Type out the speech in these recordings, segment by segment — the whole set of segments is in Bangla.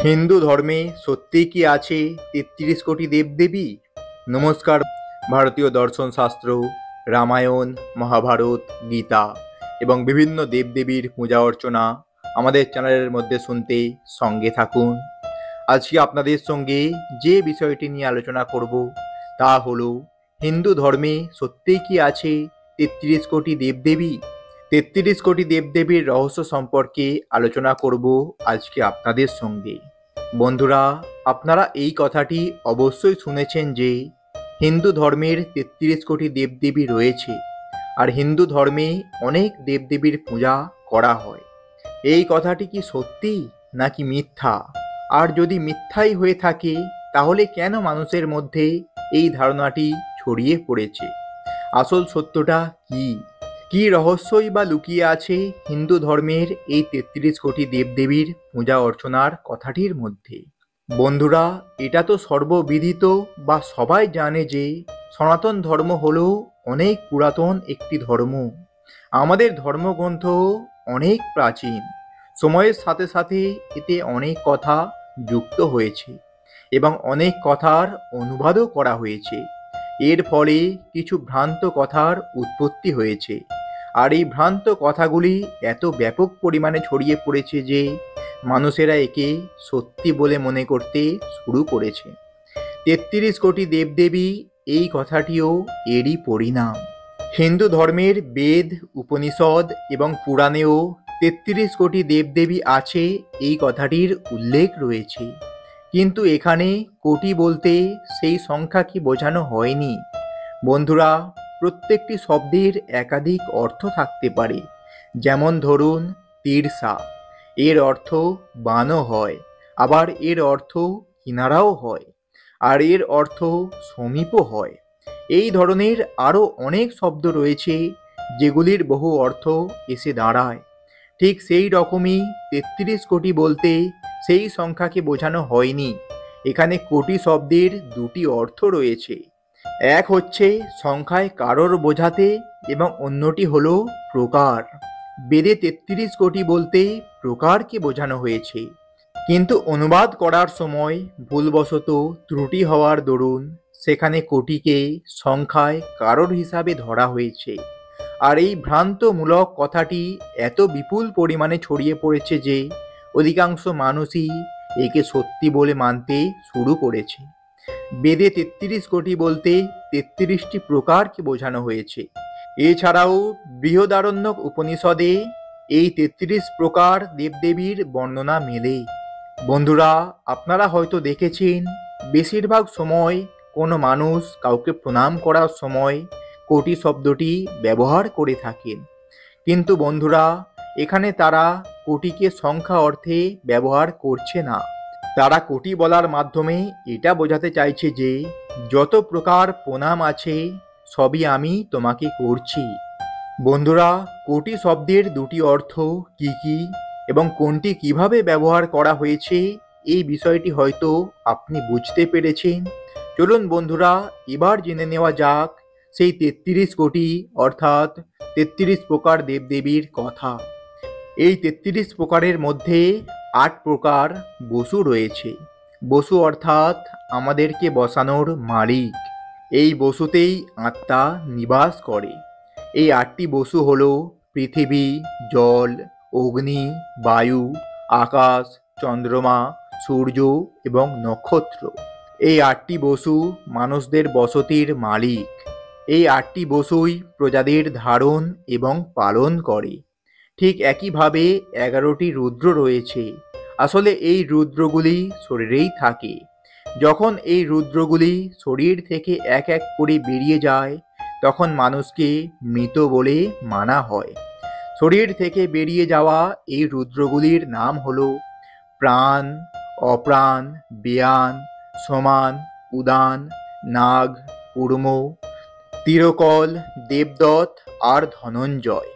হিন্দু ধর্মে সত্যিই কি আছে ৩৩ কোটি দেবদেবী? নমস্কার। ভারতীয় দর্শন শাস্ত্র, রামায়ণ, মহাভারত, গীতা এবং বিভিন্ন দেবদেবীর পূজা অর্চনা আমাদের চ্যানেলের মধ্যে শুনতে সঙ্গে থাকুন। আজকে আপনাদের সঙ্গে যে বিষয়টি নিয়ে আলোচনা করব তা হলো, হিন্দু ধর্মে সত্যিই কি আছে ৩৩ কোটি দেবদেবী? ৩৩ কোটি দেবদেবীর রহস্য সম্পর্কে আলোচনা করব আজকে আপনাদের সঙ্গে। বন্ধুরা, আপনারা এই কথাটি অবশ্যই শুনেছেন যে হিন্দু ধর্মের ৩৩ কোটি দেবদেবী রয়েছে, আর হিন্দু ধর্মে অনেক দেবদেবীর পূজা করা হয়। এই কথাটি কি সত্যি নাকি মিথ্যা? আর যদি মিথ্যাই হয়ে থাকে, তাহলে কেন মানুষের মধ্যে এই ধারণাটি ছড়িয়ে পড়েছে? আসল সত্যটা কি? কি রহস্যই বা লুকিয়ে আছে হিন্দু ধর্মের এই ৩৩ কোটি দেবদেবীর পূজা অর্চনার কথাটির মধ্যে? বন্ধুরা, এটা তো সর্ববিদিত বা সবাই জানে যে সনাতন ধর্ম হলো অনেক পুরাতন একটি ধর্ম। আমাদের ধর্মগ্রন্থ অনেক প্রাচীন। সময়ের সাথে সাথে এতে অনেক কথা যুক্ত হয়েছে এবং অনেক কথার অনুবাদও করা হয়েছে। এর ফলে কিছু ভ্রান্ত কথার উৎপত্তি হয়েছে, আর এই ভ্রান্ত কথাগুলি এত ব্যাপক পরিমাণে ছড়িয়ে পড়েছে যে মানুষেরা একে সত্যি বলে মনে করতে শুরু করেছে। ৩৩ কোটি দেবদেবী, এই কথাটিও এরই পরিণাম। হিন্দু ধর্মের বেদ, উপনিষদ এবং পুরাণেও ৩৩ কোটি দেবদেবী আছে এই কথাটির উল্লেখ রয়েছে। কিন্তু এখানে কোটি বলতে সেই সংখ্যাকে বোঝানো হয়নি। বন্ধুরা, প্রত্যেকটি শব্দের একাধিক অর্থ থাকতে পারে। যেমন ধরুন তিরসা, এর অর্থ বানও হয়, আবার এর অর্থ কিনারাও হয়, আর এর অর্থ সমীপও হয়। এই ধরনের আরও অনেক শব্দ রয়েছে যেগুলির বহু অর্থ এসে দাঁড়ায়। ঠিক সেই রকমই ৩৩ কোটি বলতে সেই সংখ্যাকে বোঝানো হয়নি। এখানে কোটি শব্দের দুটি অর্থ রয়েছে। এক হচ্ছে সংখ্যায় কারোর বোঝাতে এবং অন্যটি হলো প্রকার। বেদে ৩৩ কোটি বলতে প্রকারকে বোঝানো হয়েছে, কিন্তু অনুবাদ করার সময় ভুলবশত ত্রুটি হওয়ার দরুন সেখানে কোটিকে সংখ্যায় কারোর হিসাবে ধরা হয়েছে। আর এই ভ্রান্তমূলক কথাটি এত বিপুল পরিমাণে ছড়িয়ে পড়েছে যে অধিকাংশ মানুষই একে সত্যি বলে মানতে শুরু করেছে। বেদে ৩৩ কোটি বলতে ৩৩টি প্রকারকে বোঝানো হয়েছে। এছাড়াও বৃহদারণ্যক উপনিষদে এই ৩৩ প্রকার দেবদেবীর বর্ণনা মেলে। বন্ধুরা, আপনারা হয়তো দেখেছেন বেশিরভাগ সময় কোনো মানুষ কাউকে প্রণাম করার সময় কোটি শব্দটি ব্যবহার করে থাকেন। কিন্তু বন্ধুরা, এখানে তারা কোটিকে সংখ্যা অর্থে ব্যবহার করছে না। তারা কোটি বলার মাধ্যমে এটা বোঝাতে চাইছে যে যত প্রকার প্রণাম আছে সবই আমি তোমাকে করছি। বন্ধুরা, কোটি শব্দের দুটি অর্থ কি কি এবং কোনটি কিভাবে ব্যবহার করা হয়েছে, এই বিষয়টি হয়তো আপনি বুঝতে পেরেছেন। চলুন বন্ধুরা, এবার জেনে নেওয়া যাক সেই ৩৩ কোটি অর্থাৎ ৩৩ প্রকার দেবদেবীর কথা। এই ৩৩ প্রকারের মধ্যে ৮ প্রকার বসু রয়েছে। বসু অর্থাৎ আমাদেরকে বসানোর মালিক। এই বসুতেই আত্মা নিবাস করে। এই ৮টি বসু হল পৃথিবী, জল, অগ্নি, বায়ু, আকাশ, চন্দ্রমা, সূর্য এবং নক্ষত্র। এই ৮টি বসু মানুষদের বসতির মালিক। এই ৮টি বসুই প্রজাদের ধারণ এবং পালন করে। ঠিক একইভাবে ১১টি রুদ্র রয়েছে। আসলে এই রুদ্রগুলি শরীরেই থাকে। যখন এই রুদ্রগুলি শরীর থেকে এক এক করে বেরিয়ে যায়, তখন মানুষকে মৃত বলে মানা হয়। শরীর থেকে বেরিয়ে যাওয়া এই রুদ্রগুলির নাম হলো প্রাণ, অপ্রাণ, বেয়ান, সমান, উদান, নাগ, কুর্ম, তিরকল, দেবদত্ত আর ধনঞ্জয়।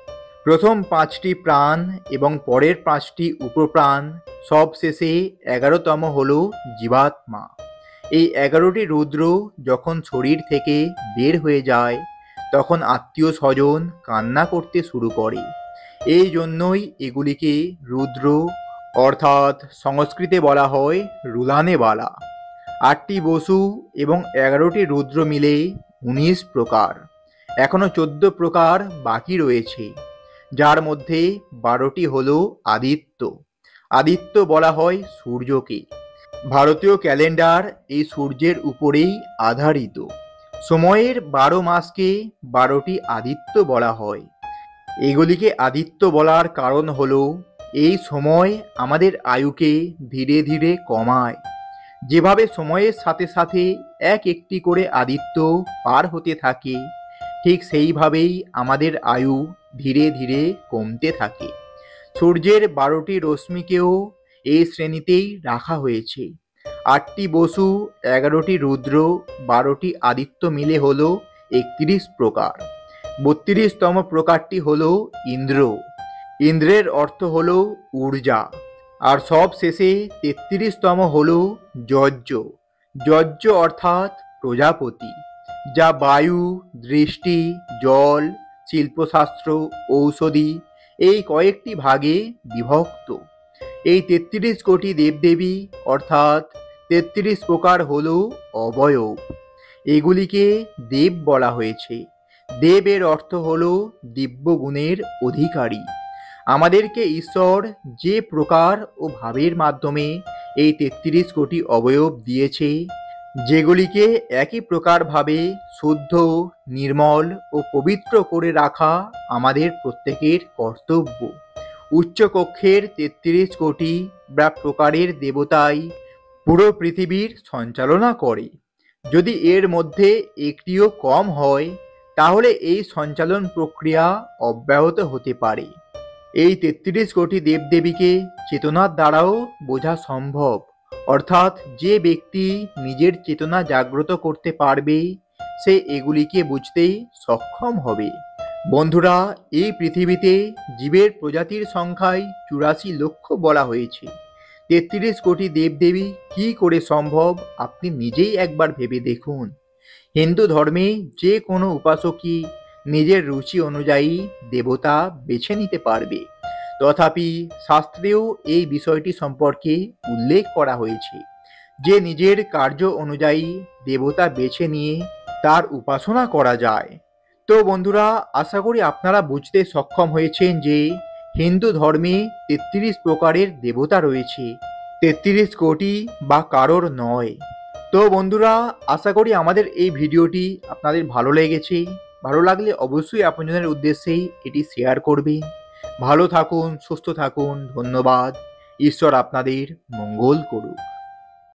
প্রথম ৫টি প্রাণ এবং পরের ৫টি উপপ্রাণ, সবশেষে ১১তম হল জীবাত্মা। এই ১১টি রুদ্র যখন শরীর থেকে বের হয়ে যায়, তখন আত্মীয় স্বজন কান্না করতে শুরু করে। এই জন্যই এগুলিকে রুদ্র অর্থাৎ সংস্কৃতে বলা হয় রুলানেওয়ালা। 8টি বসু এবং 11টি রুদ্র মিলে 19 প্রকার। এখনও 14 প্রকার বাকি রয়েছে, যার মধ্যে 12টি হল আদিত্য। আদিত্য বলা হয় সূর্যকে। ভারতীয় ক্যালেন্ডার এই সূর্যের উপরেই আধারিত। সময়ের 12 মাসকে 12টি আদিত্য বলা হয়। এগুলিকে আদিত্য বলার কারণ হলো এই সময় আমাদের আয়ুকে ধীরে ধীরে কমায়। যেভাবে সময়ের সাথে সাথে এক একটি করে আদিত্য পার হতে থাকে, ঠিক সেইভাবেই আমাদের আয়ু ধীরে ধীরে কমতে থাকে। সূর্যের 12টি রশ্মিকেও এই শ্রেণীতেই রাখা হয়েছে। 8টি বসু, 11টি রুদ্র, 12টি আদিত্য মিলে হল 31 প্রকার। 32তম প্রকারটি হল ইন্দ্র। ইন্দ্রের অর্থ হল ঊর্জা। আর সব শেষে 33তম হল যজ্ঞ। যজ্ঞ অর্থাৎ প্রজাপতি, যা বায়ু, দৃষ্টি, জল, শিল্পশাস্ত্র, ঔষধি এই কয়েকটি ভাগে বিভক্ত। এই 33 কোটি দেবদেবী অর্থাৎ 33 প্রকার হল অবয়ব। এগুলিকে দেব বলা হয়েছে। দেবের অর্থ হল দিব্য গুণের অধিকারী। আমাদেরকে ঈশ্বর যে প্রকার ও ভাবের মাধ্যমে এই 33 কোটি অবয়ব দিয়েছে, যেগুলিকে একই প্রকারভাবে শুদ্ধ, নির্মল ও পবিত্র করে রাখা আমাদের প্রত্যেকের কর্তব্য। উচ্চকক্ষের 33 কোটি বা প্রকারের দেবতাই পুরো পৃথিবীর সঞ্চালনা করে। যদি এর মধ্যে একটিও কম হয়, তাহলে এই সঞ্চালন প্রক্রিয়া অব্যাহত হতে পারে। এই 33 কোটি দেবদেবীকে চেতনার দ্বারাও বোঝা সম্ভব, অর্থাৎ যে ব্যক্তি নিজের চেতনা জাগ্রত করতে পারবে, সে এগুলিকে বুঝতে সক্ষম হবে। বন্ধুরা, এই পৃথিবীতে জীবের প্রজাতির সংখ্যায় 84 লক্ষ বলা হয়েছে। 33 কোটি দেবদেবী কি করে সম্ভব আপনি নিজেই একবার ভেবে দেখুন। হিন্দু ধর্মে যে কোনো উপাসকই নিজের রুচি অনুযায়ী দেবতা বেছে নিতে পারবে। তথাপি শাস্ত্রেও এই বিষয়টি সম্পর্কে উল্লেখ করা হয়েছে যে নিজের কার্য অনুযায়ী দেবতা বেছে নিয়ে তার উপাসনা করা যায়। তো বন্ধুরা, আশা করি আপনারা বুঝতে সক্ষম হয়েছেন যে হিন্দু ধর্মে 33 প্রকারের দেবতা রয়েছে, 33 কোটি বা কারোর নয়। তো বন্ধুরা, আশা করি আমাদের এই ভিডিওটি আপনাদের ভালো লেগেছে। ভালো লাগলে অবশ্যই আপনজনের উদ্দেশ্যে এটি শেয়ার করবেন। ভালো থাকুন, সুস্থ থাকুন। ধন্যবাদ। ঈশ্বর আপনাদের মঙ্গল করুক।